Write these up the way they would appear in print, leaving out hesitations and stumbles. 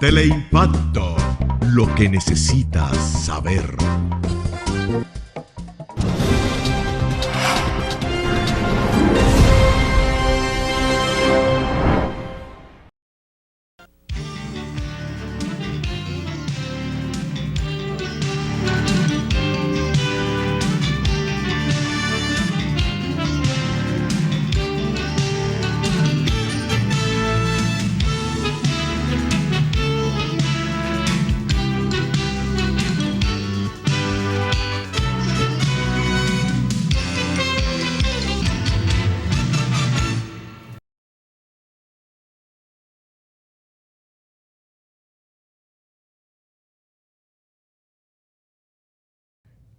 Teleimpacto, lo que necesitas saber.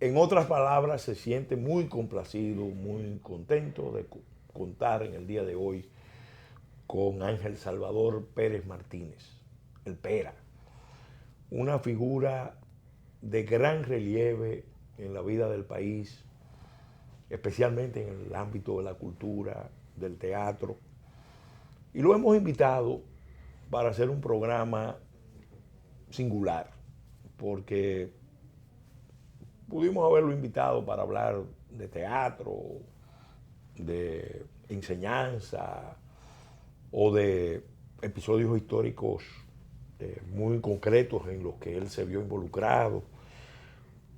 En otras palabras, se siente muy complacido, muy contento de contar en el día de hoy con Ángel Salvador Pérez Martínez, el Pera, una figura de gran relieve en la vida del país, especialmente en el ámbito de la cultura, del teatro. Y lo hemos invitado para hacer un programa singular, porque pudimos haberlo invitado para hablar de teatro, de enseñanza o de episodios históricos muy concretos en los que él se vio involucrado,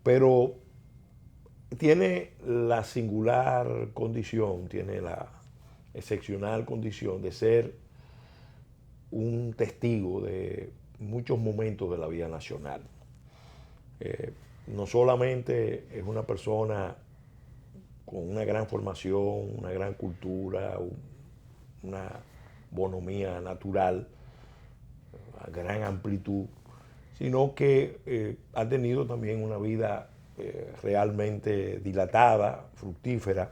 pero tiene la singular condición, tiene la excepcional condición de ser un testigo de muchos momentos de la vida nacional. No solamente es una persona con una gran formación, una gran cultura, una bonomía natural, una gran amplitud, sino que ha tenido también una vida realmente dilatada, fructífera,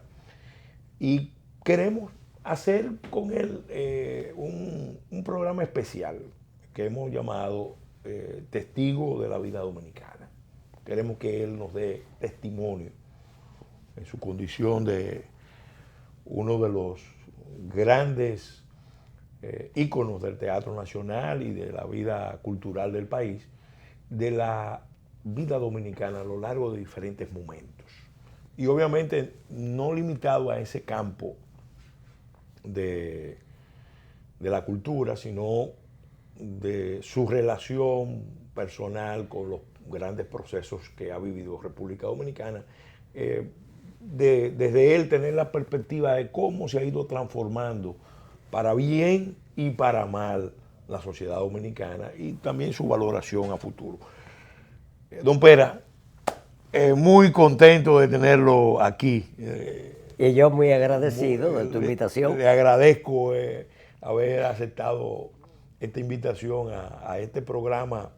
y queremos hacer con él un programa especial que hemos llamado Testigo de la Vida Dominicana. Queremos que él nos dé testimonio en su condición de uno de los grandes íconos del teatro nacional y de la vida cultural del país, de la vida dominicana a lo largo de diferentes momentos. Y obviamente no limitado a ese campo de la cultura, sino de su relación personal con los grandes procesos que ha vivido República Dominicana, desde él tener la perspectiva de cómo se ha ido transformando para bien y para mal la sociedad dominicana y también su valoración a futuro. Don Pera, muy contento de tenerlo aquí. Y yo muy agradecido de tu invitación. Le agradezco haber aceptado esta invitación a este programa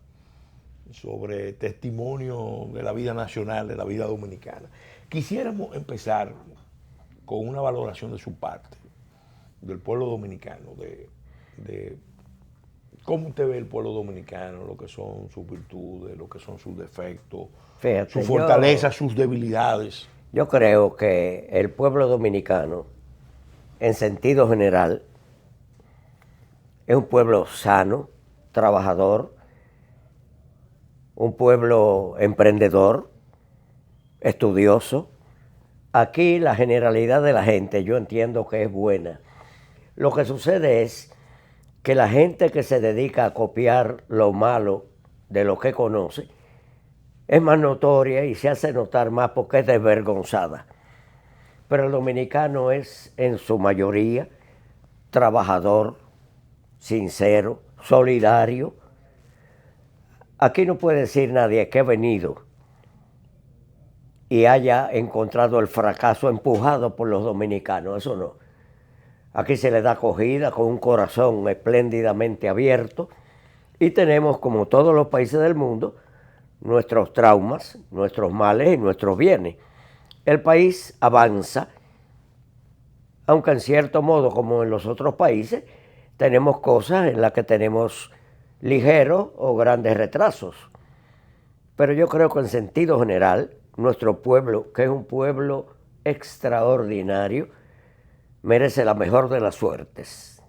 sobre testimonio de la vida nacional, de la vida dominicana. Quisiéramos empezar con una valoración de su parte, del pueblo dominicano, de cómo usted ve el pueblo dominicano, lo que son sus virtudes, lo que son sus defectos, sus fortalezas, sus debilidades. Yo creo que el pueblo dominicano, en sentido general, es un pueblo sano, trabajador, un pueblo emprendedor, estudioso. Aquí la generalidad de la gente yo entiendo que es buena. Lo que sucede es que la gente que se dedica a copiar lo malo de lo que conoce es más notoria y se hace notar más porque es desvergonzada. Pero el dominicano es en su mayoría trabajador, sincero, solidario. Aquí no puede decir nadie que ha venido y haya encontrado el fracaso empujado por los dominicanos, eso no. Aquí se le da acogida con un corazón espléndidamente abierto y tenemos, como todos los países del mundo, nuestros traumas, nuestros males y nuestros bienes. El país avanza, aunque en cierto modo, como en los otros países, tenemos cosas en las que tenemos ligeros o grandes retrasos. Pero yo creo que en sentido general, nuestro pueblo, que es un pueblo extraordinario, merece la mejor de las suertes.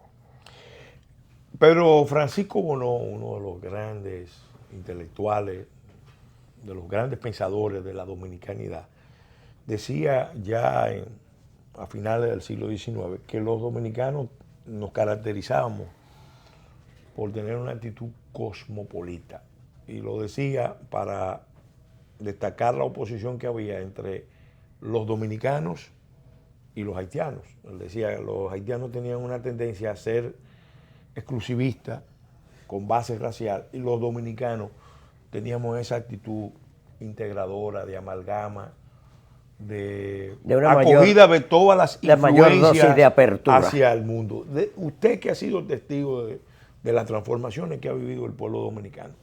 Pero Francisco Bonó, uno de los grandes intelectuales, de los grandes pensadores de la dominicanidad, decía ya a finales del siglo XIX que los dominicanos nos caracterizábamos por tener una actitud cosmopolita. Y lo decía para destacar la oposición que había entre los dominicanos y los haitianos. Él decía que los haitianos tenían una tendencia a ser exclusivistas con base racial y los dominicanos teníamos esa actitud integradora, de amalgama, de una acogida de todas las influencias de apertura hacia el mundo. Usted que ha sido testigo de las transformaciones que ha vivido el pueblo dominicano,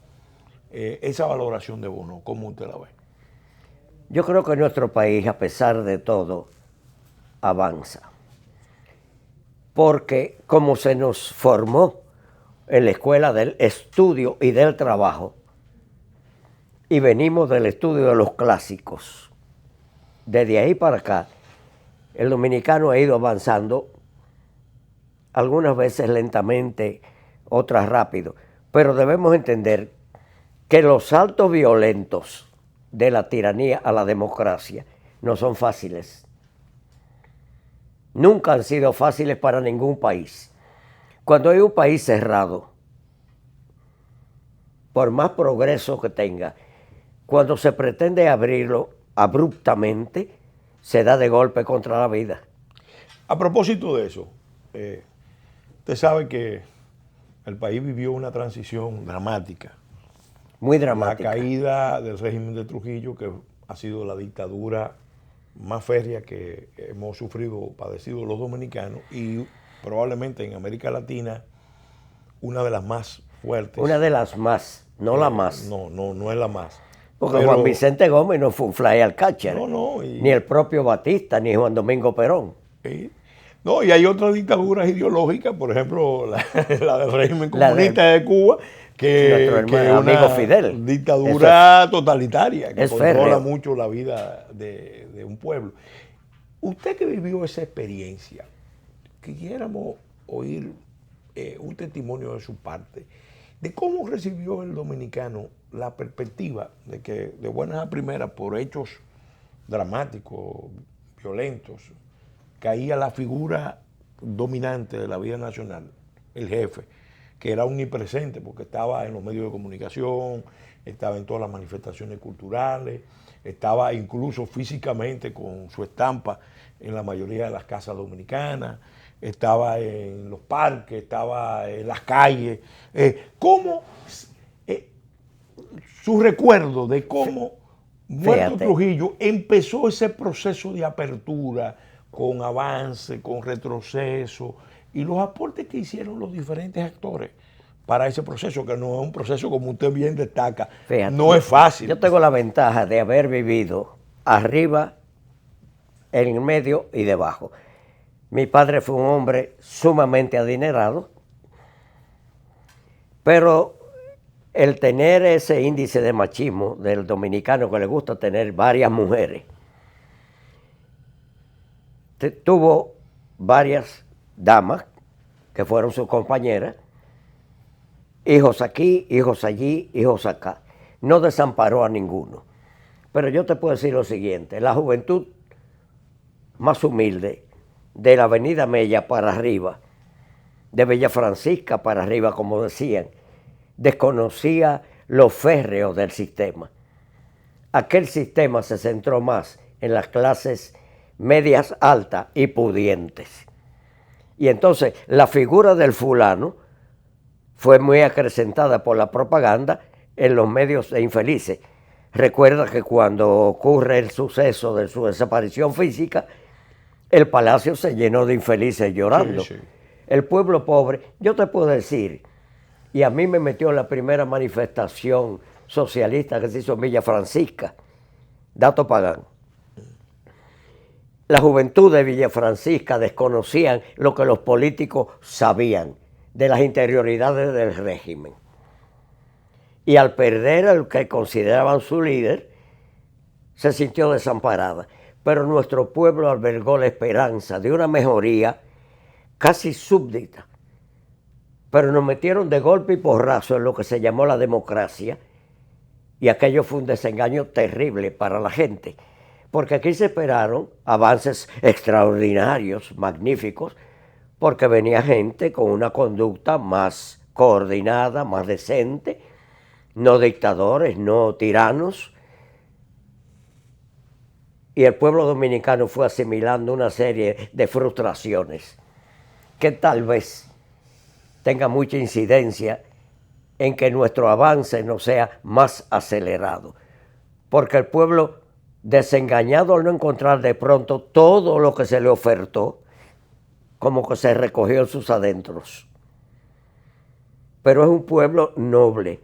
esa valoración de Bonó, ¿cómo usted la ve? Yo creo que nuestro país, a pesar de todo, avanza. Porque como se nos formó en la escuela del estudio y del trabajo, y venimos del estudio de los clásicos, desde ahí para acá, el dominicano ha ido avanzando, algunas veces lentamente, otras rápido, pero debemos entender que los saltos violentos de la tiranía a la democracia no son fáciles. Nunca han sido fáciles para ningún país. Cuando hay un país cerrado, por más progreso que tenga, cuando se pretende abrirlo abruptamente, se da de golpe contra la vida. A propósito de eso, usted sabe que el país vivió una transición dramática. Muy dramática. La caída del régimen de Trujillo, que ha sido la dictadura más férrea que hemos sufrido, padecido los dominicanos, y probablemente en América Latina una de las más fuertes. Una de las más, no la más. No es la más. Porque Juan Vicente Gómez no fue un fly al catcher. Ni el propio Batista, ni Juan Domingo Perón. No, y hay otras dictaduras ideológicas, por ejemplo, la del régimen comunista de Cuba, que es una Fidel. Dictadura totalitaria, que controla férreo. mucho la vida de un pueblo. Usted que vivió esa experiencia, quisiéramos oír un testimonio de su parte, de cómo recibió el dominicano la perspectiva de que de buenas a primeras, por hechos dramáticos, violentos, caía la figura dominante de la vida nacional, el jefe, que era omnipresente porque estaba en los medios de comunicación, estaba en todas las manifestaciones culturales, estaba incluso físicamente con su estampa en la mayoría de las casas dominicanas, estaba en los parques, estaba en las calles. ¿Cómo su recuerdo de cómo muerto Trujillo empezó ese proceso de apertura con avance, con retroceso y los aportes que hicieron los diferentes actores para ese proceso, que no es un proceso, como usted bien destaca, no es fácil? Yo tengo la ventaja de haber vivido arriba, en el medio y debajo. Mi padre fue un hombre sumamente adinerado, pero el tener ese índice de machismo del dominicano que le gusta tener varias mujeres, tuvo varias damas que fueron sus compañeras, hijos aquí, hijos allí, hijos acá. No desamparó a ninguno. Pero yo te puedo decir lo siguiente, la juventud más humilde, de la Avenida Mella para arriba, de Villa Francisca para arriba, como decían, desconocía lo férreo del sistema. Aquel sistema se centró más en las clases medias altas y pudientes. Y entonces la figura del fulano fue muy acrecentada por la propaganda en los medios de infelices. Recuerda que cuando ocurre el suceso de su desaparición física, el palacio se llenó de infelices llorando. Sí. El pueblo pobre, yo te puedo decir, y a mí me metió en la primera manifestación socialista que se hizo en Villa Francisca, dato pagán. La juventud de Villa Francisca desconocían lo que los políticos sabían de las interioridades del régimen. Y al perder al que consideraban su líder, se sintió desamparada. Pero nuestro pueblo albergó la esperanza de una mejoría casi súbdita pero nos metieron de golpe y porrazo en lo que se llamó la democracia, y aquello fue un desengaño terrible para la gente, porque aquí se esperaron avances extraordinarios, magníficos, porque venía gente con una conducta más coordinada, más decente, no dictadores, no tiranos, y el pueblo dominicano fue asimilando una serie de frustraciones que tal vez tenga mucha incidencia en que nuestro avance no sea más acelerado, porque el pueblo, desengañado al no encontrar de pronto todo lo que se le ofertó, como que se recogió en sus adentros. Pero es un pueblo noble,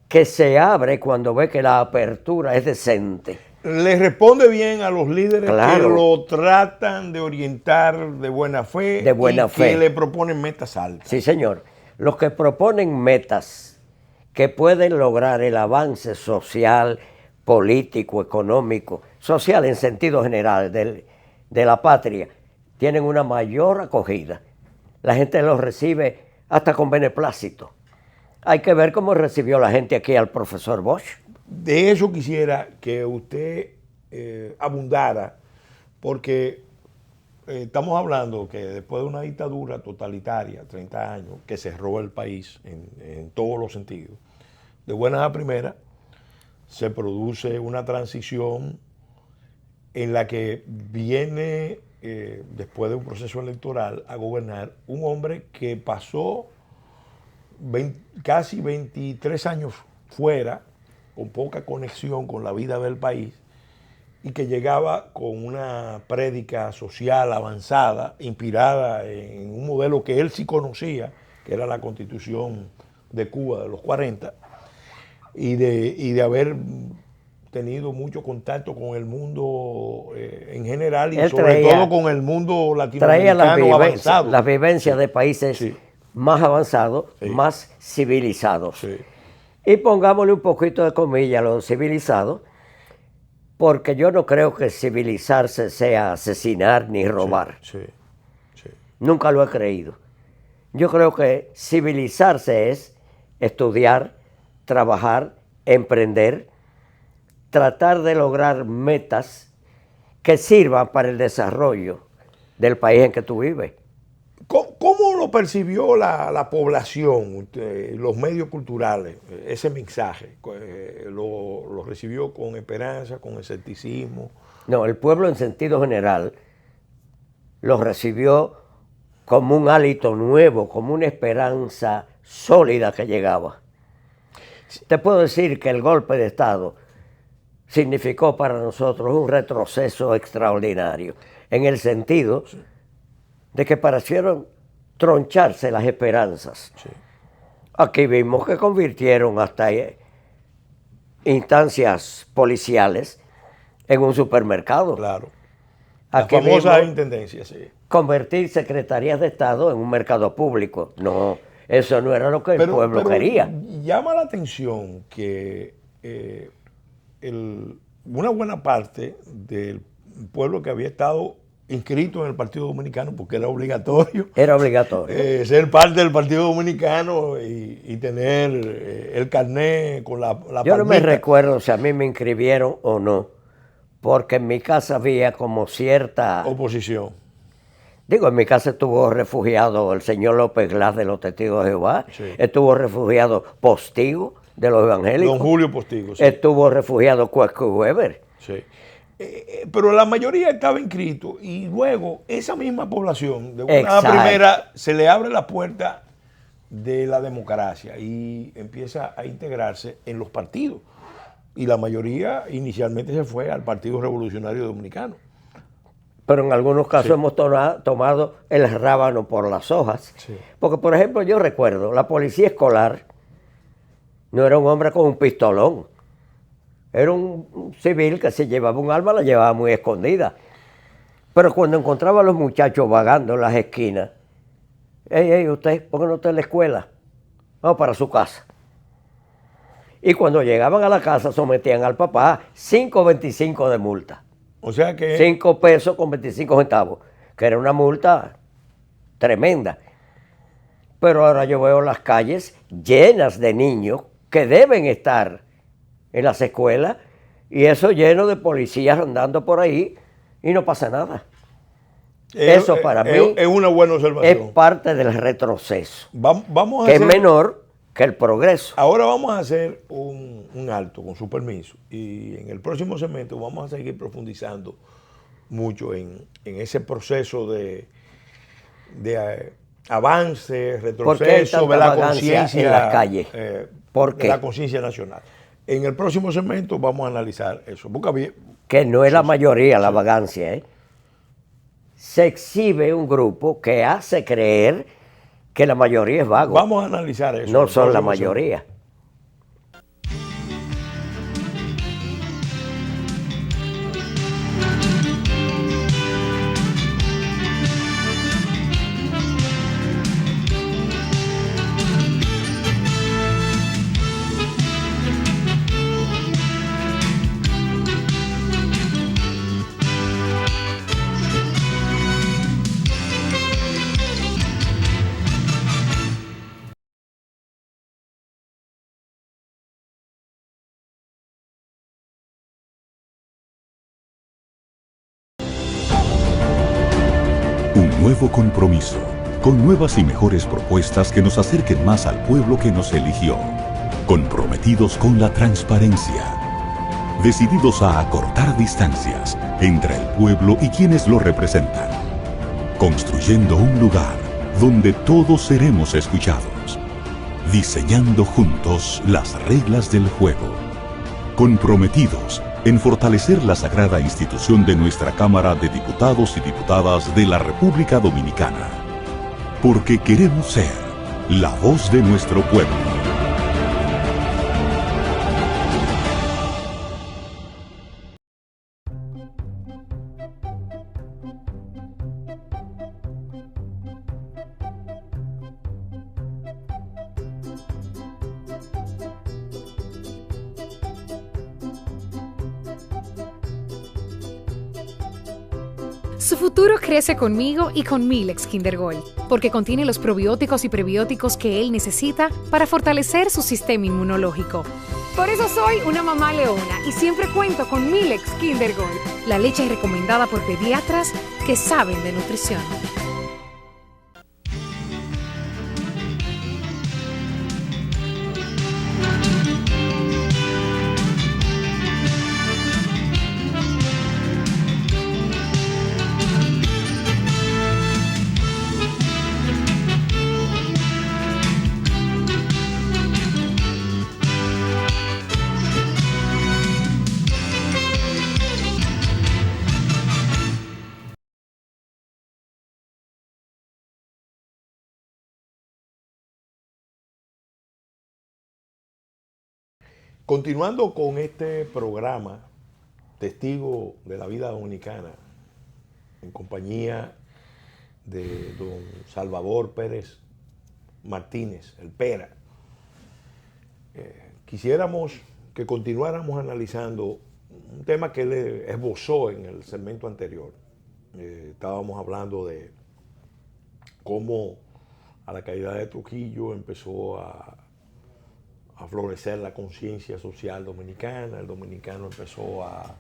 que se abre cuando ve que la apertura es decente. Le responde bien a los líderes, claro, que lo tratan de orientar de buena fe, que le proponen metas altas. Sí, señor. Los que proponen metas que pueden lograr el avance social, político, económico, social en sentido general de la patria, tienen una mayor acogida. La gente los recibe hasta con beneplácito. Hay que ver cómo recibió la gente aquí al profesor Bosch. De eso quisiera que usted abundara, porque estamos hablando que después de una dictadura totalitaria, 30 años, que cerró el país en todos los sentidos, de buenas a primeras, se produce una transición en la que viene, después de un proceso electoral, a gobernar un hombre que pasó casi 23 años fuera, con poca conexión con la vida del país, y que llegaba con una prédica social avanzada, inspirada en un modelo que él sí conocía, que era la Constitución de Cuba de los 40, y de haber tenido mucho contacto con el mundo en general, y él sobre todo con el mundo latinoamericano avanzado. Las vivencias de países más avanzados, más civilizados. Sí. Y pongámosle un poquito de comillas a lo civilizado, porque yo no creo que civilizarse sea asesinar ni robar. Nunca lo he creído. Yo creo que civilizarse es estudiar, trabajar, emprender, tratar de lograr metas que sirvan para el desarrollo del país en que tú vives. ¿Cómo lo percibió la población, los medios culturales, ese mensaje? ¿Lo recibió con esperanza, con escepticismo? No, el pueblo en sentido general lo recibió como un hálito nuevo, como una esperanza sólida que llegaba. Te puedo decir que el golpe de Estado significó para nosotros un retroceso extraordinario, en el sentido de que parecieron troncharse las esperanzas. Sí. Aquí vimos que convirtieron hasta instancias policiales en un supermercado. Claro. Aquí la famosa intendencia, sí. Convertir secretarías de Estado en un mercado público. No, eso no era lo que el pueblo quería. Llama la atención que una buena parte del pueblo que había estado inscrito en el Partido Dominicano, porque era obligatorio. Era obligatorio. Ser parte del Partido Dominicano y tener el carné con la Yo no me recuerdo si a mí me inscribieron o no, porque en mi casa había como cierta oposición. Digo, en mi casa estuvo refugiado el señor López Glass de los Testigos de Jehová, estuvo refugiado Postigo de los Evangélicos. Don Julio Postigo. Sí. Estuvo refugiado Cuesco Weber. Sí. Pero la mayoría estaba inscrito y luego esa misma población de una primera se le abre la puerta de la democracia y empieza a integrarse en los partidos. Y la mayoría inicialmente se fue al Partido Revolucionario Dominicano. Pero en algunos casos hemos tomado el rábano por las hojas. Sí. Porque, por ejemplo, yo recuerdo, la policía escolar no era un hombre con un pistolón. Era un civil que si llevaba un arma la llevaba muy escondida. Pero cuando encontraba a los muchachos vagando en las esquinas, hey, usted, ¿por qué no está en la escuela? Vamos para su casa. Y cuando llegaban a la casa sometían al papá 5.25 de multa. O sea que 5 pesos con 25 centavos, que era una multa tremenda. Pero ahora yo veo las calles llenas de niños que deben estar en las escuelas y eso lleno de policías andando por ahí y no pasa nada. Eso para mí es una buena es observación. parte del retroceso, Vamos a que es hacer, menor que el progreso. ahora vamos a hacer un alto, con su permiso, y en el próximo segmento vamos a seguir profundizando mucho en ese proceso de avance, ¿Por qué hay retroceso tanta de la vagancia conciencia en la calle? ¿Por de qué? la conciencia nacional. En el próximo segmento vamos a analizar eso. Que no es la Sí, mayoría la sí. vagancia, ¿eh? Se exhibe un grupo que hace creer que la mayoría es vago. Vamos a analizar eso. en No el son la próximo segmento. mayoría. Un nuevo compromiso, con nuevas y mejores propuestas que nos acerquen más al pueblo que nos eligió. Comprometidos con la transparencia. Decididos a acortar distancias entre el pueblo y quienes lo representan. Construyendo un lugar donde todos seremos escuchados. Diseñando juntos las reglas del juego. Comprometidos en fortalecer la sagrada institución de nuestra Cámara de Diputados y Diputadas de la República Dominicana. Porque queremos ser la voz de nuestro pueblo. Su futuro crece conmigo y con Milex Kinder Gold, porque contiene los probióticos y prebióticos que él necesita para fortalecer su sistema inmunológico. Por eso soy una mamá leona y siempre cuento con Milex Kinder Gold, la leche recomendada por pediatras que saben de nutrición. Continuando con este programa, Testigo de la Vida Dominicana, en compañía de don Salvador Pérez Martínez, el Pera, quisiéramos que continuáramos analizando un tema que él esbozó en el segmento anterior. Estábamos hablando de cómo a la caída de Trujillo empezó a florecer la conciencia social dominicana, el dominicano empezó a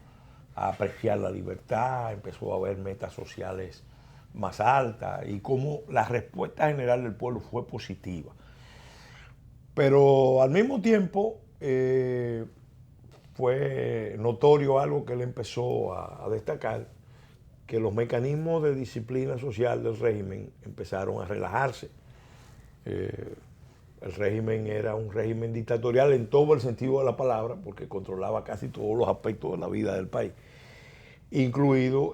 apreciar la libertad, empezó a ver metas sociales más altas y cómo la respuesta general del pueblo fue positiva. Pero al mismo tiempo fue notorio algo que él empezó a destacar, que los mecanismos de disciplina social del régimen empezaron a relajarse. El régimen era un régimen dictatorial en todo el sentido de la palabra, porque controlaba casi todos los aspectos de la vida del país, incluido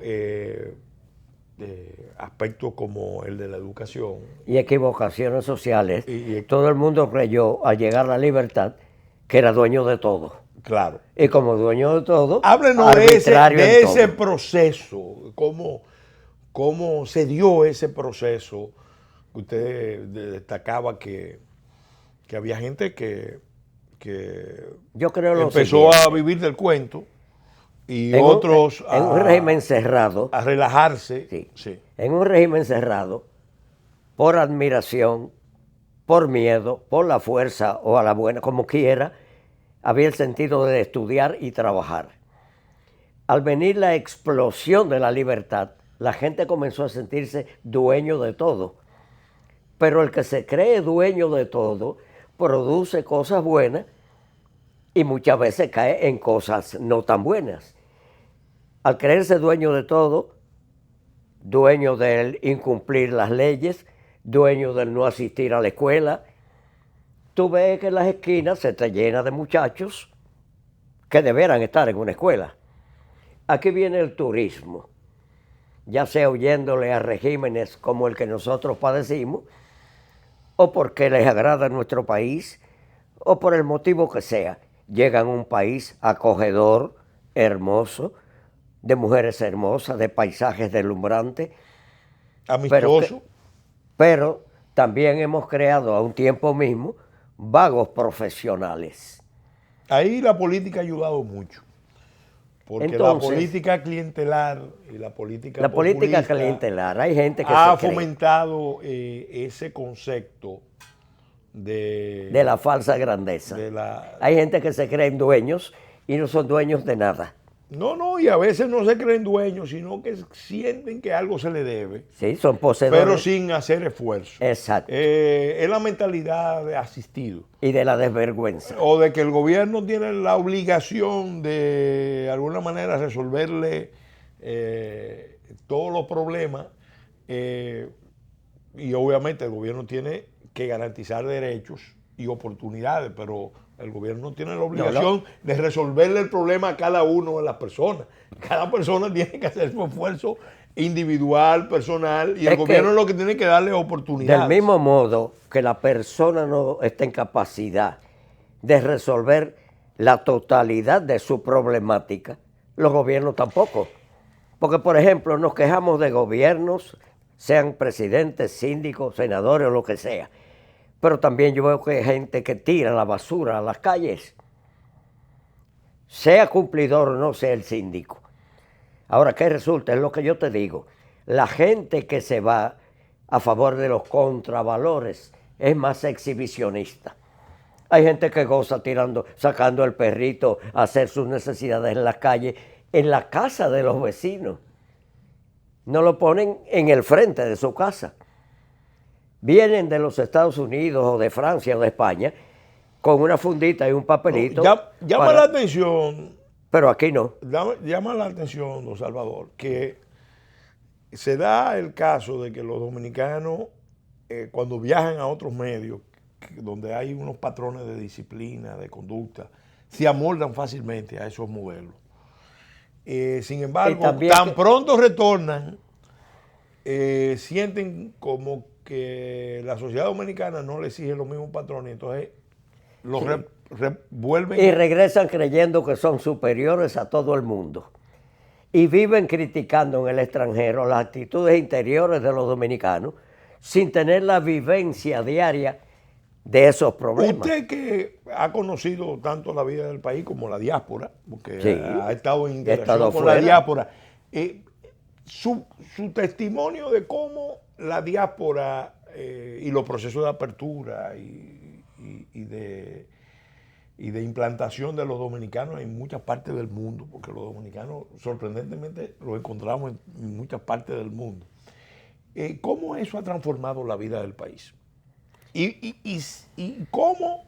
aspectos como el de la educación. Y equivocaciones sociales. Todo el mundo creyó, al llegar a la libertad, que era dueño de todo. Claro. Y como dueño de todo, háblenos de arbitrario en ese todo. proceso, cómo se dio ese proceso. Usted destacaba que había gente que Yo creo lo empezó siguiente. a vivir del cuento y En otros en un régimen cerrado, a relajarse. sí, Sí. en un régimen cerrado, por admiración por miedo, por la fuerza o a la buena, como quiera, había el sentido de estudiar y trabajar. Al venir la explosión de la libertad, la gente comenzó a sentirse dueño de todo. Pero el que se cree dueño de todo produce cosas buenas y muchas veces cae en cosas no tan buenas. Al creerse dueño de todo, dueño del incumplir las leyes, dueño del no asistir a la escuela, tú ves que en las esquinas se te llena de muchachos que deberán estar en una escuela. Aquí viene el turismo, ya sea huyéndole a regímenes como el que nosotros padecimos, o porque les agrada nuestro país, o por el motivo que sea. Llegan a un país acogedor, hermoso, de mujeres hermosas, de paisajes deslumbrantes. Amistoso. Pero también hemos creado a un tiempo mismo vagos profesionales. Ahí la política ha ayudado mucho. Porque Entonces, la política clientelar y la política la política populista clientelar, hay gente que ha se cree fomentado ese concepto de de la falsa grandeza. Hay gente que se creen dueños y no son dueños de nada. No, y a veces no se creen dueños, sino que sienten que algo se le debe, Sí, son poseedores. pero sin hacer esfuerzo. Exacto. Es la mentalidad de asistido. Y de la desvergüenza. O de que el gobierno tiene la obligación de alguna manera resolverle todos los problemas y obviamente el gobierno tiene que garantizar derechos y oportunidades, pero el gobierno tiene la obligación de resolverle el problema a cada uno de las personas. Cada persona tiene que hacer su esfuerzo individual, personal, y el gobierno es lo que tiene que darle oportunidades. Del mismo modo que la persona no está en capacidad de resolver la totalidad de su problemática, los gobiernos tampoco. Porque, por ejemplo, nos quejamos de gobiernos, sean presidentes, síndicos, senadores o lo que sea. Pero también yo veo que hay gente que tira la basura a las calles. Sea cumplidor o no sea el síndico. Ahora, ¿qué resulta? Es lo que yo te digo. La gente que se va a favor de los contravalores es más exhibicionista. Hay gente que goza sacando el perrito a hacer sus necesidades en la calle, en la casa de los vecinos. No lo ponen en el frente de su casa. Vienen de los Estados Unidos o de Francia o de España con una fundita y un papelito. Llama la atención. Pero aquí no. Llama la atención, don Salvador, que se da el caso de que los dominicanos, cuando viajan a otros medios, donde hay unos patrones de disciplina, de conducta, se amoldan fácilmente a esos modelos. Sin embargo, tan pronto retornan, sienten como que la sociedad dominicana no le exige los mismos patrones, entonces los vuelven. Y regresan creyendo que son superiores a todo el mundo. Y viven criticando en el extranjero las actitudes interiores de los dominicanos sin tener la vivencia diaria de esos problemas. Usted que ha conocido tanto la vida del país como la diáspora, porque sí, ha estado en interacción con la diáspora, su testimonio de cómo la diáspora y los procesos de apertura y de implantación de los dominicanos en muchas partes del mundo, porque los dominicanos sorprendentemente los encontramos en muchas partes del mundo. ¿Cómo eso ha transformado la vida del país? Y cómo,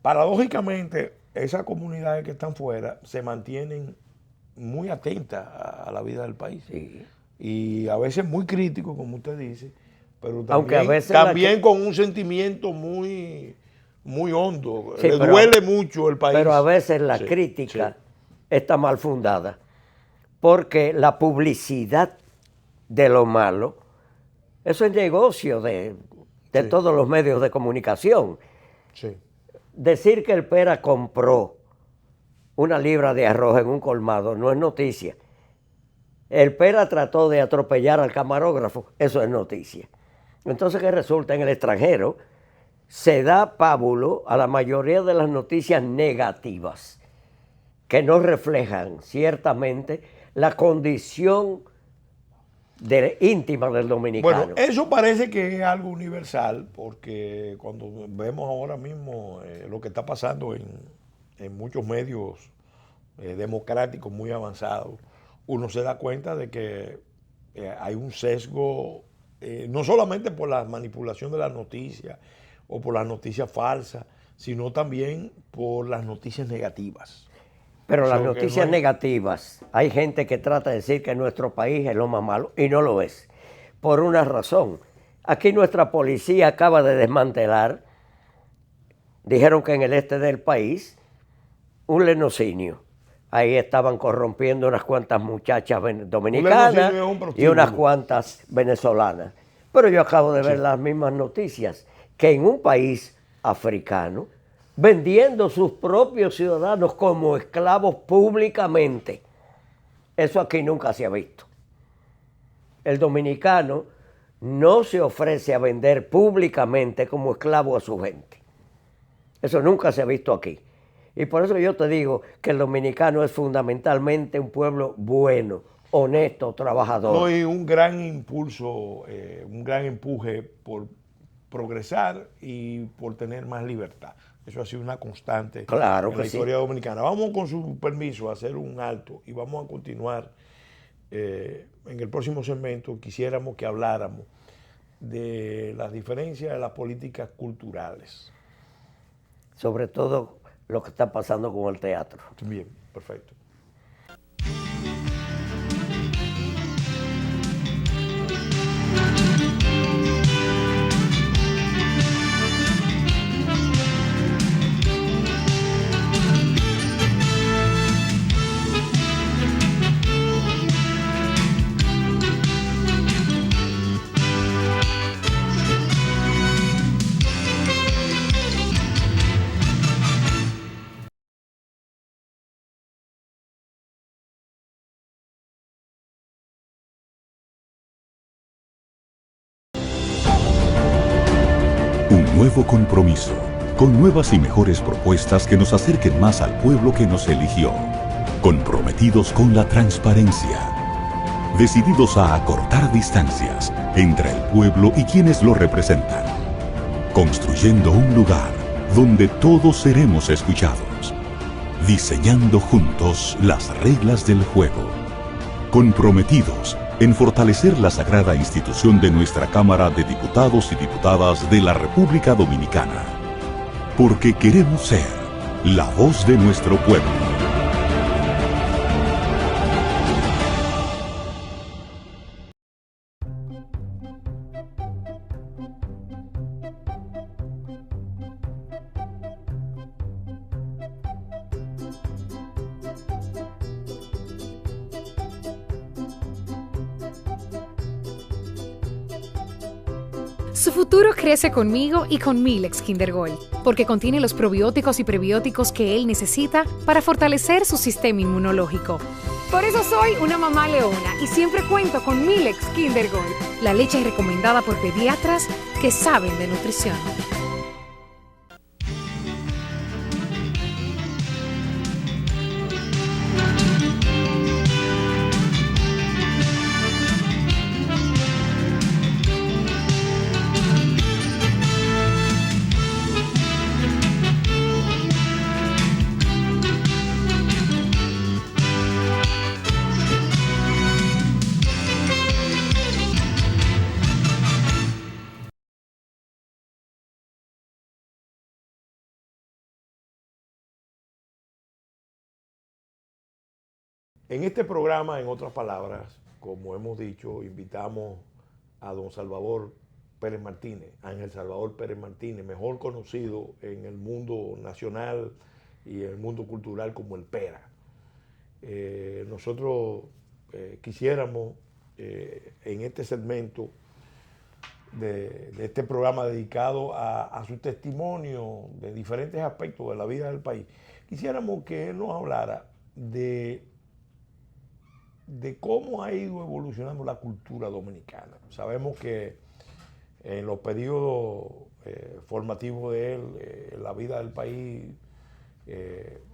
paradójicamente, esas comunidades que están fuera se mantienen muy atentas a la vida del país. Sí. Y a veces muy críticos, como usted dice, pero aunque a veces también con un sentimiento muy, muy hondo. Sí, le duele mucho el país. Pero a veces la crítica está mal fundada, porque la publicidad de lo malo, eso es negocio de todos los medios de comunicación. Sí. Decir que el Pera compró una libra de arroz en un colmado no es noticia. El Pera trató de atropellar al camarógrafo, eso es noticia. Entonces, ¿qué resulta? En el extranjero se da pábulo a la mayoría de las noticias negativas que no reflejan ciertamente la condición íntima del dominicano. Bueno, eso parece que es algo universal, porque cuando vemos ahora mismo lo que está pasando en muchos medios democráticos muy avanzados, uno se da cuenta de que hay un sesgo, no solamente por la manipulación de las noticias o por las noticias falsas, sino también por las noticias negativas. Pero las noticias negativas, hay gente que trata de decir que nuestro país es lo más malo y no lo es. Por una razón. Aquí nuestra policía acaba de desmantelar, dijeron que en el este del país, un lenocinio. Ahí estaban corrompiendo unas cuantas muchachas dominicanas y unas cuantas venezolanas. Pero yo acabo de ver las mismas noticias, que en un país africano, vendiendo sus propios ciudadanos como esclavos públicamente. Eso aquí nunca se ha visto. El dominicano no se ofrece a vender públicamente como esclavo a su gente. Eso nunca se ha visto aquí. Y por eso yo te digo que el dominicano es fundamentalmente un pueblo bueno, honesto, trabajador. No, y un gran impulso, un gran empuje por progresar y por tener más libertad. Eso ha sido una constante en la historia dominicana. Vamos, con su permiso, a hacer un alto y vamos a continuar. En el próximo segmento quisiéramos que habláramos de las diferencias de las políticas culturales. Sobre todo lo que está pasando con el teatro. Bien, perfecto. Un nuevo compromiso, con nuevas y mejores propuestas que nos acerquen más al pueblo que nos eligió. Comprometidos con la transparencia. Decididos a acortar distancias entre el pueblo y quienes lo representan. Construyendo un lugar donde todos seremos escuchados. Diseñando juntos las reglas del juego. Comprometidos en fortalecer la sagrada institución de nuestra Cámara de Diputados y Diputadas de la República Dominicana. Porque queremos ser la voz de nuestro pueblo. Su futuro crece conmigo y con Milex Kinder Gold, porque contiene los probióticos y prebióticos que él necesita para fortalecer su sistema inmunológico. Por eso soy una mamá leona y siempre cuento con Milex Kinder Gold, la leche recomendada por pediatras que saben de nutrición. En este programa, en otras palabras, como hemos dicho, invitamos a don Salvador Pérez Martínez, Ángel Salvador Pérez Martínez, mejor conocido en el mundo nacional y en el mundo cultural como el Pera. Nosotros quisiéramos en este segmento de este programa dedicado a su testimonio de diferentes aspectos de la vida del país, quisiéramos que él nos hablara de cómo ha ido evolucionando la cultura dominicana. Sabemos que en los periodos formativos de él, la vida del país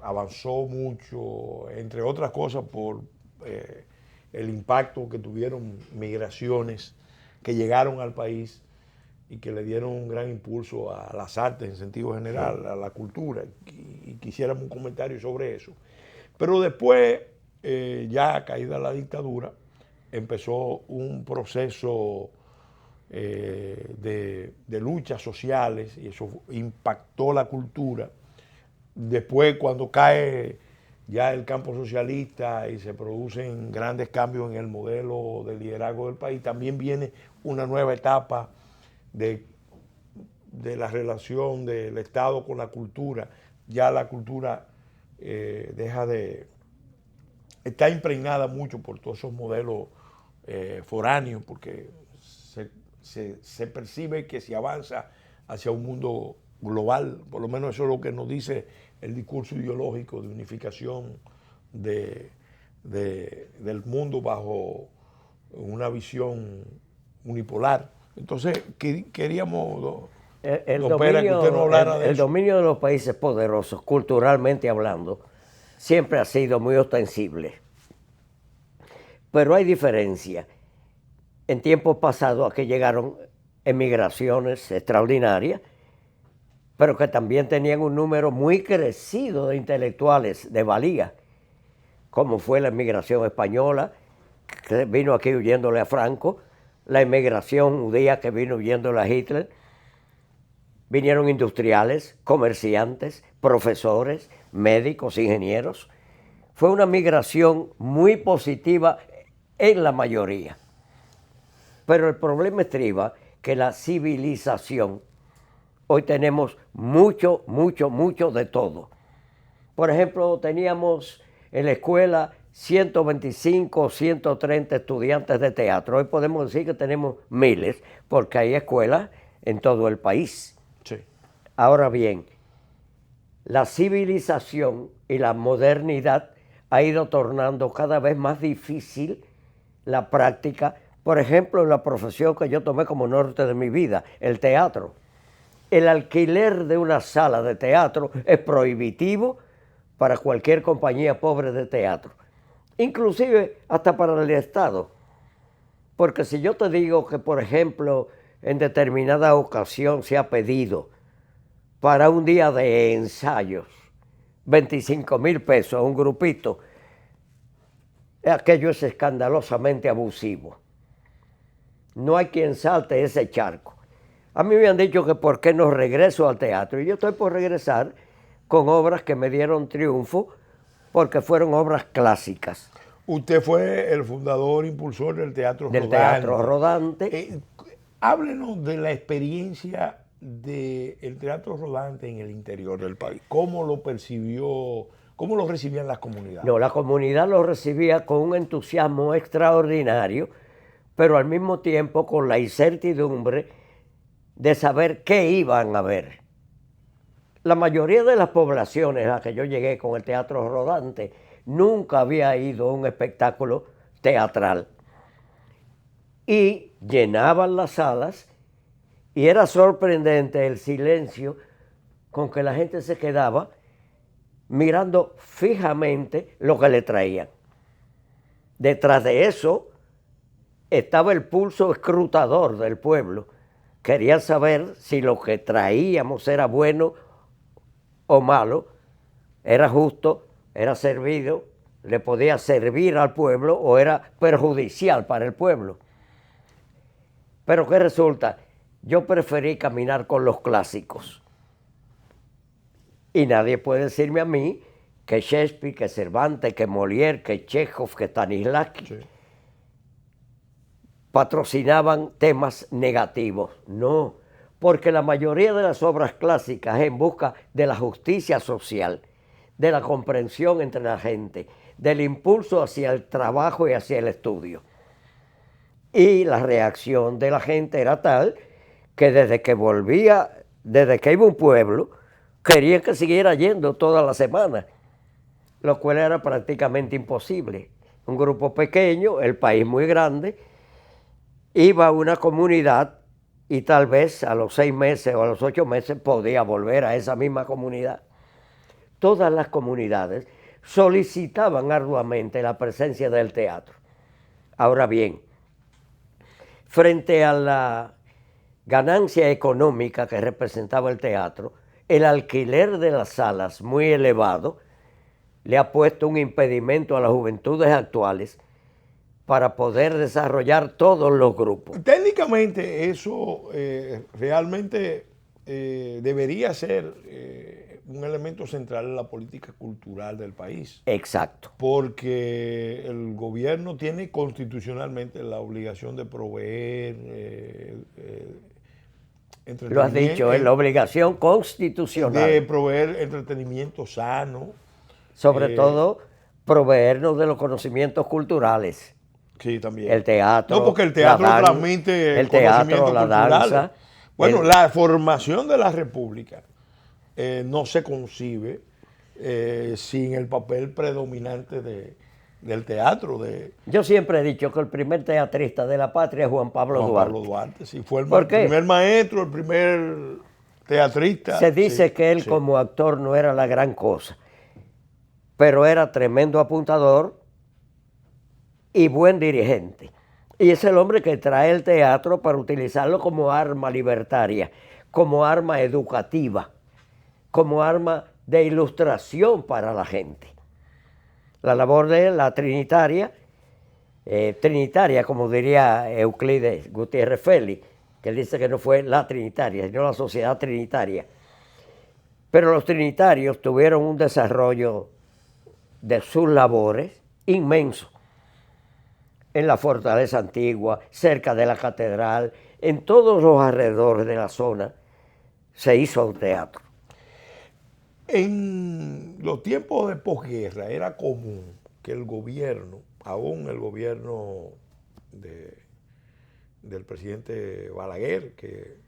avanzó mucho, entre otras cosas por el impacto que tuvieron migraciones que llegaron al país y que le dieron un gran impulso a las artes en sentido general, a la cultura, y quisiéramos un comentario sobre eso. Pero después, ya caída la dictadura, empezó un proceso de luchas sociales y eso impactó la cultura. Después, cuando cae ya el campo socialista y se producen grandes cambios en el modelo de liderazgo del país, también viene una nueva etapa de la relación del Estado con la cultura. Ya la cultura está impregnada mucho por todos esos modelos foráneos, porque se percibe que se avanza hacia un mundo global, por lo menos eso es lo que nos dice el discurso ideológico de unificación del mundo bajo una visión unipolar. Entonces queríamos, el don Pera, que usted nos hablara de eso. El dominio de los países poderosos, culturalmente hablando, siempre ha sido muy ostensible. Pero hay diferencia. En tiempos pasados aquí llegaron emigraciones extraordinarias, pero que también tenían un número muy crecido de intelectuales de valía, como fue la emigración española, que vino aquí huyéndole a Franco, la emigración judía que vino huyéndole a Hitler. Vinieron industriales, comerciantes, profesores, médicos, ingenieros. Fue una migración muy positiva en la mayoría. Pero el problema estriba que la civilización, hoy tenemos mucho de todo. Por ejemplo, teníamos en la escuela 125 o 130 estudiantes de teatro. Hoy podemos decir que tenemos miles, porque hay escuelas en todo el país. Sí. Ahora bien, la civilización y la modernidad ha ido tornando cada vez más difícil la práctica. Por ejemplo, en la profesión que yo tomé como norte de mi vida, el teatro. El alquiler de una sala de teatro es prohibitivo para cualquier compañía pobre de teatro, inclusive hasta para el Estado. Porque si yo te digo que, por ejemplo, en determinada ocasión se ha pedido para un día de ensayos 25,000 pesos a un grupito, aquello es escandalosamente abusivo. No hay quien salte ese charco. A mí me han dicho que por qué no regreso al teatro, y yo estoy por regresar con obras que me dieron triunfo, porque fueron obras clásicas. Usted fue el fundador, impulsor del Teatro Del Rodante. Teatro Rodante. Háblenos de la experiencia del Teatro Rodante en el interior del país. ¿Cómo lo percibió, cómo lo recibían las comunidades? No, la comunidad lo recibía con un entusiasmo extraordinario, pero al mismo tiempo con la incertidumbre de saber qué iban a ver. La mayoría de las poblaciones a las que yo llegué con el Teatro Rodante nunca había ido a un espectáculo teatral. Y llenaban las salas y era sorprendente el silencio con que la gente se quedaba mirando fijamente lo que le traían. Detrás de eso estaba el pulso escrutador del pueblo. Querían saber si lo que traíamos era bueno o malo, era justo, era servido, le podía servir al pueblo o era perjudicial para el pueblo. Pero ¿qué resulta? Yo preferí caminar con los clásicos. Y nadie puede decirme a mí que Shakespeare, que Cervantes, que Molière, que Chekhov, que Stanislavski patrocinaban temas negativos. No, porque la mayoría de las obras clásicas es en busca de la justicia social, de la comprensión entre la gente, del impulso hacia el trabajo y hacia el estudio. Y la reacción de la gente era tal que desde que iba a un pueblo, querían que siguiera yendo toda la semana, lo cual era prácticamente imposible. Un grupo pequeño, el país muy grande, iba a una comunidad y tal vez a los 6 meses o a los 8 meses podía volver a esa misma comunidad. Todas las comunidades solicitaban arduamente la presencia del teatro. Ahora bien, frente a la ganancia económica que representaba el teatro, el alquiler de las salas muy elevado le ha puesto un impedimento a las juventudes actuales para poder desarrollar todos los grupos. Técnicamente eso realmente debería ser un elemento central en la política cultural del país. Exacto. Porque el gobierno tiene constitucionalmente la obligación de proveer entretenimiento. Lo has dicho, es la obligación constitucional. De proveer entretenimiento sano. Sobre todo, proveernos de los conocimientos culturales. Sí, también. El teatro. No, porque el teatro transmite el teatro, la danza. Bueno, la formación de la República no se concibe sin el papel predominante del teatro. Yo siempre he dicho que el primer teatrista de la patria es Juan Pablo Duarte. Pablo Duarte, sí, fue el ¿Por qué? primer maestro, el primer teatrista. Se dice que él como actor no era la gran cosa, pero era tremendo apuntador y buen dirigente. Y es el hombre que trae el teatro para utilizarlo como arma libertaria, como arma educativa, como arma de ilustración para la gente. La labor de la trinitaria como diría Euclides Gutiérrez Félix, que él dice que no fue la trinitaria, sino la sociedad trinitaria. Pero los trinitarios tuvieron un desarrollo de sus labores inmenso. En la fortaleza antigua, cerca de la catedral, en todos los alrededores de la zona, se hizo teatro. En los tiempos de posguerra era común que el gobierno, aún el gobierno del presidente Balaguer, que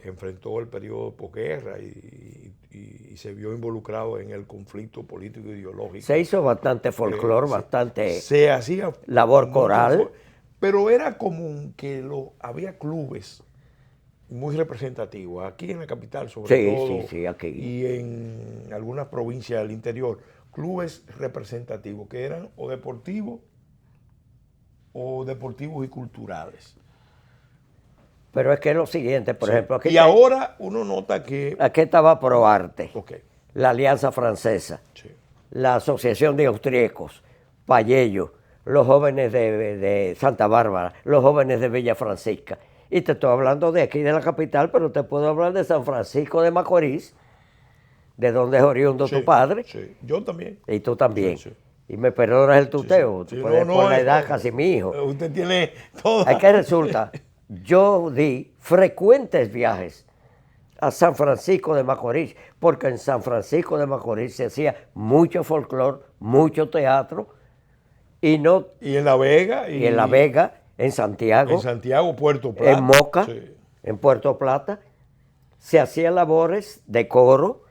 enfrentó el periodo de posguerra y se vio involucrado en el conflicto político e ideológico. Se hizo bastante folclore, bastante se hacía labor coral. Pero era común que había clubes muy representativos, aquí en la capital sobre todo, sí, aquí. Y en algunas provincias del interior, clubes representativos que eran o deportivos y culturales. Pero es que es lo siguiente, por ejemplo. Aquí ahora uno nota que... Aquí estaba ProArte, Okay. la Alianza Francesa, la Asociación de Austriecos, Payello, los jóvenes de Santa Bárbara, los jóvenes de Villa Francisca. Y te estoy hablando de aquí, de la capital, pero te puedo hablar de San Francisco de Macorís, de donde es oriundo tu padre. Sí, yo también. Y tú también. Sí. Y me perdonas el tuteo, Sí. por la edad casi mi hijo. Usted tiene todo. Es que resulta, yo di frecuentes viajes a San Francisco de Macorís, porque en San Francisco de Macorís se hacía mucho folclore, mucho teatro, y en La Vega. Y en La Vega, en Santiago. En Santiago, Puerto Plata. En Moca, en Puerto Plata, se hacían labores de coro,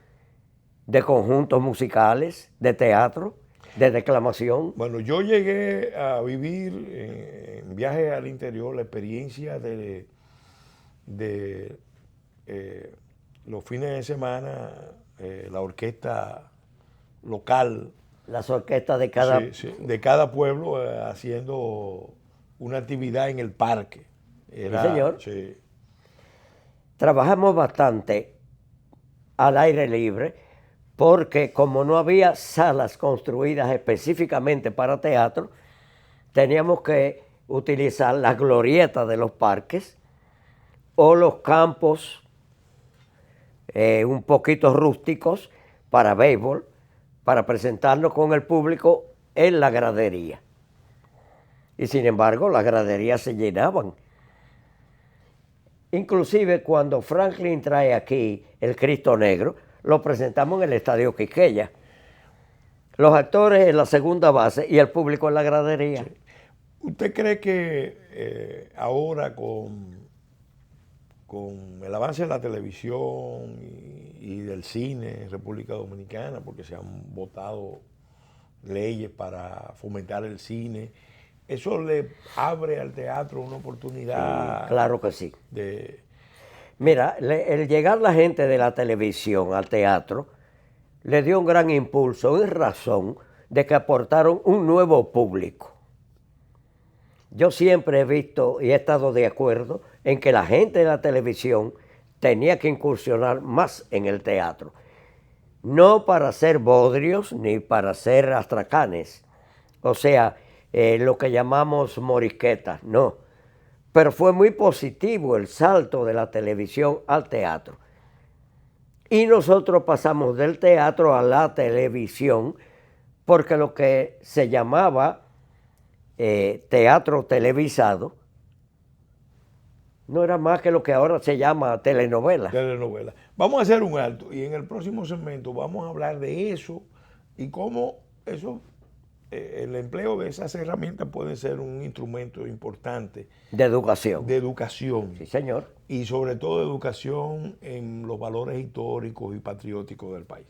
de conjuntos musicales, de teatro, de declamación. Bueno, yo llegué a vivir en viajes al interior la experiencia de los fines de semana, la orquesta local. Las orquestas de cada... de cada pueblo haciendo una actividad en el parque. Sí, señor. Sí. Trabajamos bastante al aire libre, porque como no había salas construidas específicamente para teatro, teníamos que utilizar las glorietas de los parques o los campos un poquito rústicos para béisbol, para presentarnos con el público en la gradería. Y sin embargo, las graderías se llenaban. Inclusive cuando Franklin trae aquí el Cristo Negro, lo presentamos en el Estadio Quisqueya. Los actores en la segunda base y el público en la gradería. Sí. ¿Usted cree que ahora con el avance de la televisión y del cine en República Dominicana, porque se han votado leyes para fomentar el cine, eso le abre al teatro una oportunidad? Sí, claro que sí. De... Mira, el llegar la gente de la televisión al teatro le dio un gran impulso en razón de que aportaron un nuevo público. Yo siempre he visto y he estado de acuerdo en que la gente de la televisión tenía que incursionar más en el teatro. No para ser bodrios ni para ser astracanes, o sea, lo que llamamos morisquetas, no. Pero fue muy positivo el salto de la televisión al teatro. Y nosotros pasamos del teatro a la televisión porque lo que se llamaba teatro televisado no era más que lo que ahora se llama telenovela. Telenovela. Vamos a hacer un alto y en el próximo segmento vamos a hablar de eso y cómo eso, el empleo de esas herramientas puede ser un instrumento importante De educación. de educación. Sí, señor. Y sobre todo de educación en los valores históricos y patrióticos del país.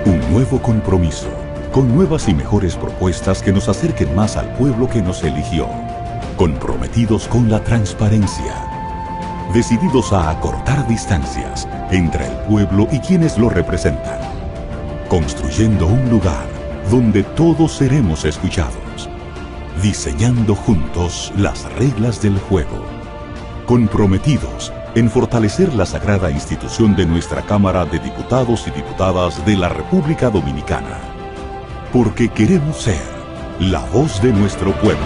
Un nuevo compromiso, con nuevas y mejores propuestas que nos acerquen más al pueblo que nos eligió. Comprometidos con la transparencia. Decididos a acortar distancias entre el pueblo y quienes lo representan. Construyendo un lugar donde todos seremos escuchados. Diseñando juntos las reglas del juego. Comprometidos en fortalecer la sagrada institución de nuestra Cámara de Diputados y Diputadas de la República Dominicana. Porque queremos ser la voz de nuestro pueblo.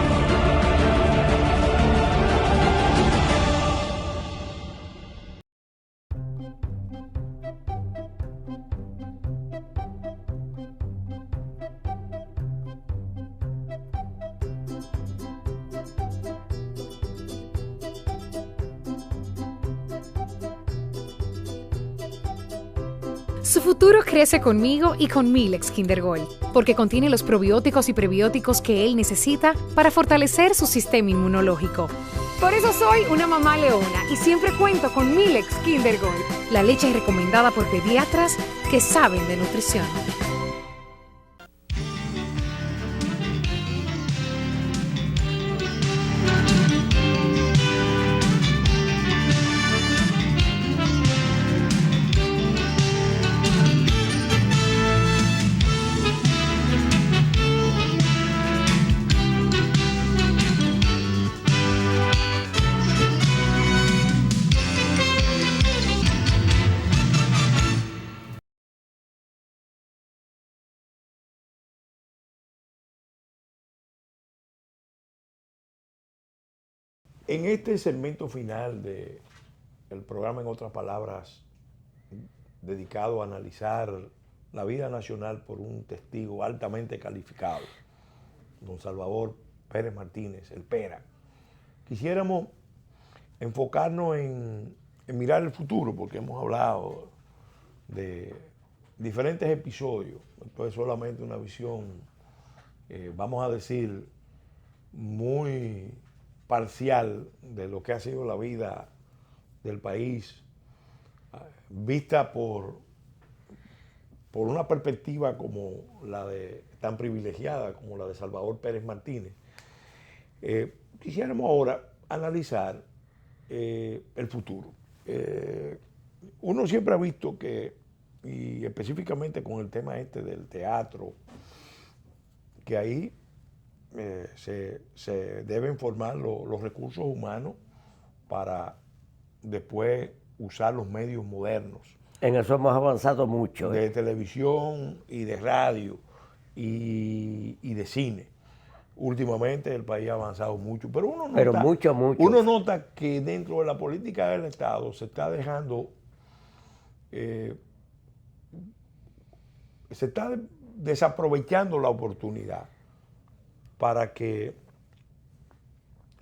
Su futuro crece conmigo y con Milex Kinder Gold, porque contiene los probióticos y prebióticos que él necesita para fortalecer su sistema inmunológico. Por eso soy una mamá leona y siempre cuento con Milex Kinder Gold, la leche recomendada por pediatras que saben de nutrición. En este segmento final del programa, en otras palabras, dedicado a analizar la vida nacional por un testigo altamente calificado, don Salvador Pérez Martínez, el Pera, quisiéramos enfocarnos en mirar el futuro, porque hemos hablado de diferentes episodios. Esto es solamente una visión, vamos a decir, muy parcial de lo que ha sido la vida del país, vista por una perspectiva como la de, tan privilegiada como la de Salvador Pérez Martínez. Quisiéramos ahora analizar el futuro. Uno siempre ha visto que, y específicamente con el tema este del teatro, que ahí se deben formar los recursos humanos para después usar los medios modernos. En eso hemos avanzado mucho. De televisión y de radio y de cine. Últimamente el país ha avanzado mucho, pero uno nota que dentro de la política del Estado se está dejando, se está desaprovechando la oportunidad para que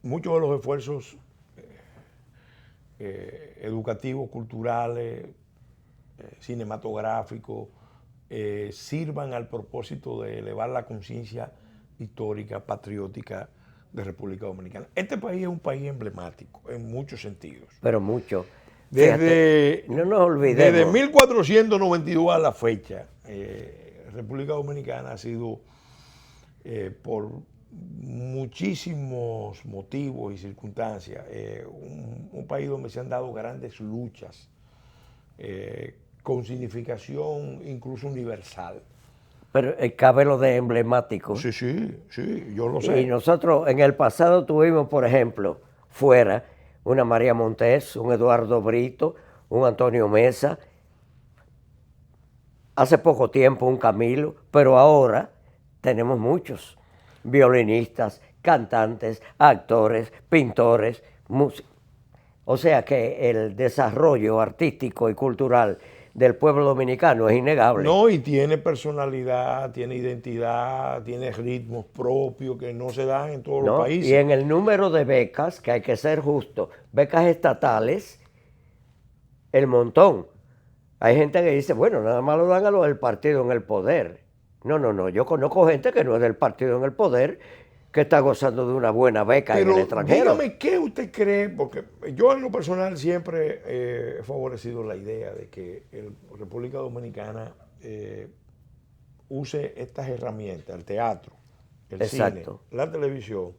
muchos de los esfuerzos educativos, culturales, cinematográficos sirvan al propósito de elevar la conciencia histórica, patriótica de República Dominicana. Este país es un país emblemático en muchos sentidos. Pero mucho. Desde, no nos olvidemos. Desde 1492 a la fecha, República Dominicana ha sido, por muchísimos motivos y circunstancias, un país donde se han dado grandes luchas con significación incluso universal. Pero cabe lo de emblemático. Sí, yo lo sé. Y nosotros en el pasado tuvimos, por ejemplo, fuera una María Montés, un Eduardo Brito, un Antonio Mesa, hace poco tiempo un Camilo, pero ahora tenemos muchos violinistas, cantantes, actores, pintores, músicos. O sea que el desarrollo artístico y cultural del pueblo dominicano es innegable. No, y tiene personalidad, tiene identidad, tiene ritmos propios que no se dan en todos los países. Y en el número de becas, que hay que ser justo, becas estatales, el montón. Hay gente que dice, bueno, nada más lo dan a los del partido en el poder. No, yo conozco gente que no es del partido en el poder, que está gozando de una buena beca en el extranjero. Dígame, ¿qué usted cree? Porque yo en lo personal siempre he favorecido la idea de que la República Dominicana use estas herramientas, el teatro, el cine, la televisión,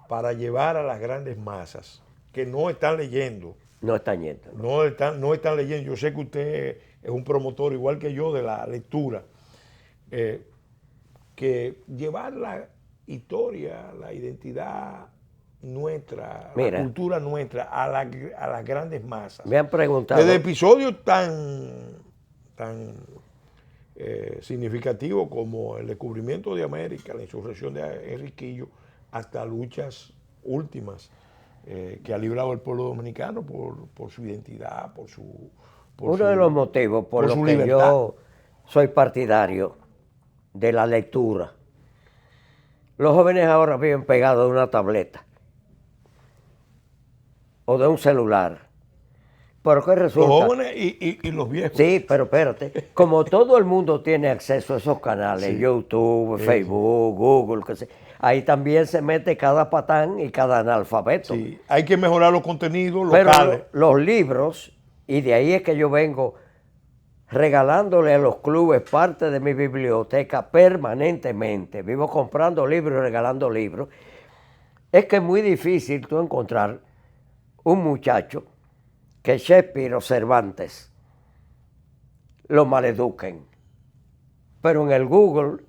para llevar a las grandes masas que no están leyendo. No están yendo. No están leyendo. Yo sé que usted es un promotor, igual que yo, de la lectura. Que llevar la historia, la identidad nuestra, la cultura nuestra a las grandes masas. Me han preguntado. Desde episodios tan significativos como el descubrimiento de América, la insurrección de Enriquillo, hasta luchas últimas que ha librado el pueblo dominicano por su identidad, Uno de los motivos por los que yo soy partidario de la lectura. Los jóvenes ahora viven pegados de una tableta o de un celular. ¿Pero qué resulta? Los jóvenes y los viejos. Sí, pero espérate. Como todo el mundo tiene acceso a esos canales, YouTube, Facebook, Google, qué sé, ahí también se mete cada patán y cada analfabeto. Sí, hay que mejorar los contenidos locales. Pero los libros, y de ahí es que yo vengo regalándole a los clubes parte de mi biblioteca permanentemente. Vivo comprando libros y regalando libros. Es que es muy difícil tú encontrar un muchacho que Shakespeare o Cervantes lo maleduquen. Pero en el Google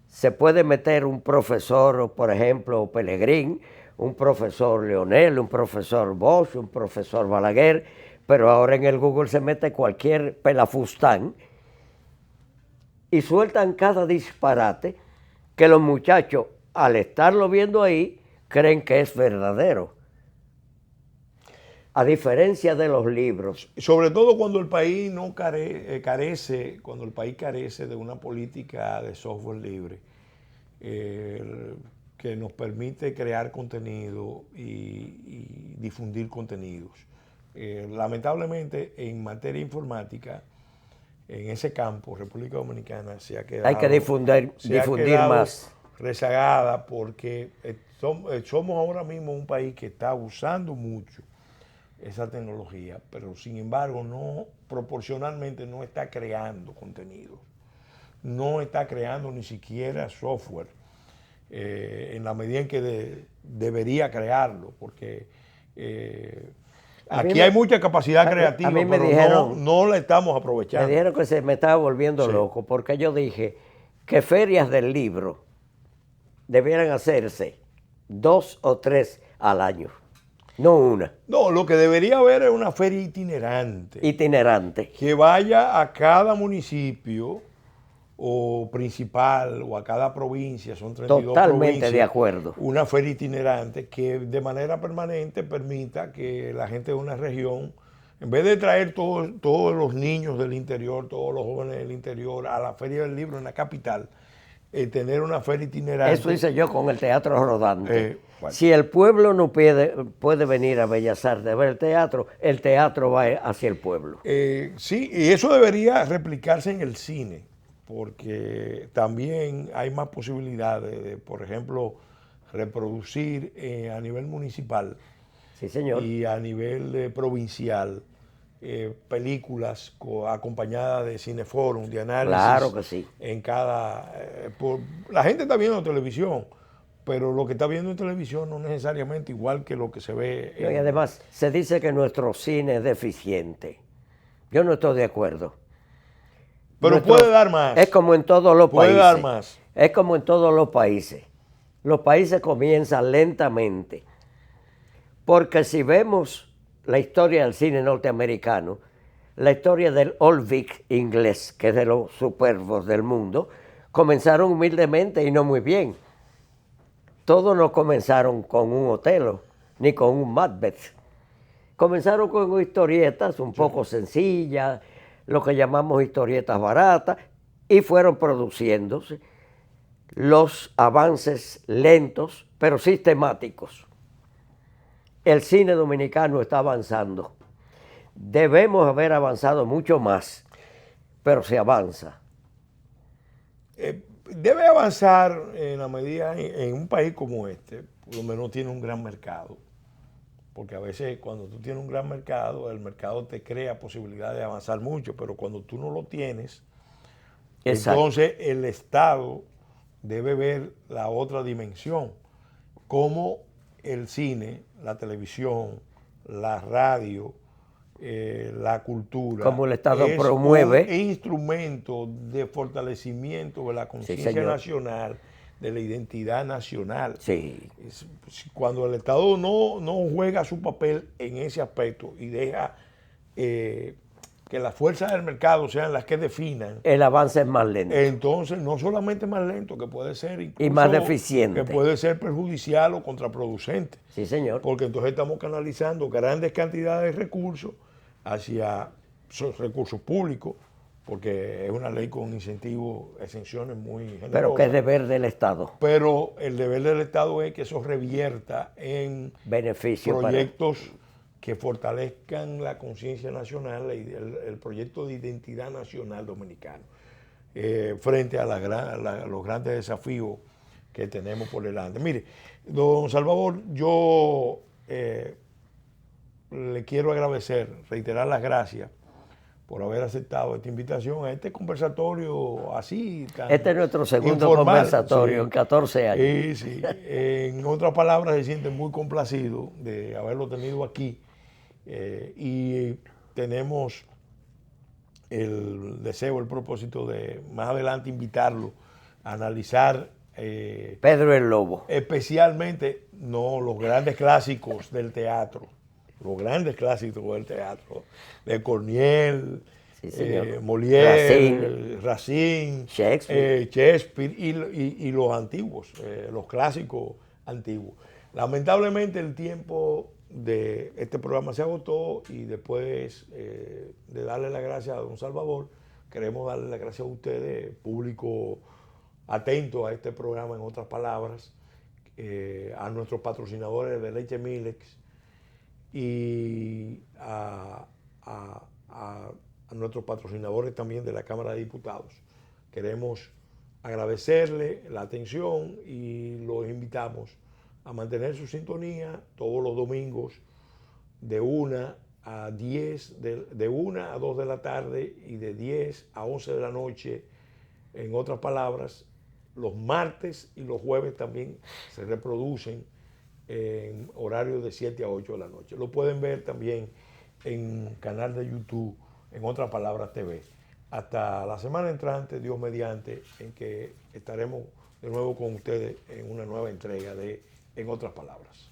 se puede meter un profesor, por ejemplo, Pellegrín, un profesor Leonel, un profesor Bosch, un profesor Balaguer, pero ahora en el Google se mete cualquier pelafustán y sueltan cada disparate que los muchachos, al estarlo viendo ahí, creen que es verdadero. A diferencia de los libros. Sobre todo cuando el país no carece de una política de software libre que nos permite crear contenido y difundir contenidos. Lamentablemente, en materia informática, en ese campo, República Dominicana se ha quedado... Hay que difundir más. Rezagada porque somos ahora mismo un país que está usando mucho esa tecnología, pero sin embargo proporcionalmente no está creando contenido, no está creando ni siquiera software en la medida en que debería crearlo, porque aquí hay mucha capacidad creativa, pero no la estamos aprovechando. Me dijeron que se me estaba volviendo loco, porque yo dije que ferias del libro debieran hacerse 2 o 3 al año. No una. No, lo que debería haber es una feria itinerante. Itinerante. Que vaya a cada municipio o principal o a cada provincia, son 32 Totalmente provincias. De acuerdo. Una feria itinerante que de manera permanente permita que la gente de una región, en vez de traer todos los niños del interior, todos los jóvenes del interior a la feria del libro en la capital, tener una feria itinerante. Eso hice yo con el teatro rodante. Bueno. Si el pueblo no puede venir a Bellas Artes a ver el teatro va hacia el pueblo. Sí, y eso debería replicarse en el cine, porque también hay más posibilidades de, por ejemplo, reproducir a nivel municipal Sí, señor. y a nivel provincial películas acompañadas de cineforum, de análisis. Claro que sí. En cada... la gente está viendo televisión, pero lo que está viendo en televisión no necesariamente igual que lo que se ve. Y además, se dice que nuestro cine es deficiente. Yo no estoy de acuerdo. Pero puede dar más. Es como en todos los Puede países. dar más. Es como en todos los países. Los países comienzan lentamente. Porque si vemos la historia del cine norteamericano, la historia del Old Vic inglés, que es de los superbos del mundo, comenzaron humildemente y no muy bien. Todos no comenzaron con un Otelo, ni con un Macbeth. Comenzaron con historietas un poco sencillas, lo que llamamos historietas baratas, y fueron produciéndose los avances lentos, pero sistemáticos. El cine dominicano está avanzando. Debemos haber avanzado mucho más, pero se avanza. Debe avanzar en la medida en un país como este, por lo menos tiene un gran mercado. Porque a veces cuando tú tienes un gran mercado, el mercado te crea posibilidad de avanzar mucho, pero cuando tú no lo tienes, Exacto. entonces el Estado debe ver la otra dimensión, cómo el cine, la televisión, la radio, la cultura, como el Estado es promueve un instrumento de fortalecimiento de la conciencia señor. nacional, de la identidad nacional. Sí. Cuando el Estado no juega su papel en ese aspecto y deja que las fuerzas del mercado sean las que definan, El avance es más lento. entonces no solamente más lento, que puede ser incluso, Y más deficiente. que puede ser perjudicial o contraproducente. Sí, señor. Porque entonces estamos canalizando grandes cantidades de recursos hacia esos recursos públicos, porque es una ley con incentivos, exenciones muy generosas. Pero que es deber del Estado. Pero el deber del Estado es que eso revierta en Beneficio proyectos que fortalezcan la conciencia nacional y el proyecto de identidad nacional dominicano frente a los grandes desafíos que tenemos por delante. Mire, don Salvador, yo le quiero agradecer, reiterar las gracias por haber aceptado esta invitación a este conversatorio así tan Este es nuestro segundo informal. conversatorio Sí. en 14 años. Sí. En otras palabras, se siente muy complacido de haberlo tenido aquí y tenemos el deseo, el propósito de más adelante invitarlo a analizar Pedro el Lobo. especialmente los grandes clásicos del teatro, de Corniel, Sí, señor. Molière, Racine, Shakespeare. y los antiguos, los clásicos antiguos. Lamentablemente el tiempo de este programa se agotó y después de darle las gracias a don Salvador, queremos darle las gracias a ustedes, público atento a este programa, en otras palabras, a nuestros patrocinadores de Leche Milex y a nuestros patrocinadores también de la Cámara de Diputados. Queremos agradecerle la atención y los invitamos a mantener su sintonía todos los domingos de 1 a 10, de 1 a 2 de la tarde y de 10 a 11 de la noche. En otras palabras, los martes y los jueves también se reproducen en horario de 7 a 8 de la noche. Lo pueden ver también en canal de YouTube, en otras palabras TV. Hasta la semana entrante, Dios mediante, en que estaremos de nuevo con ustedes en una nueva entrega de En otras palabras.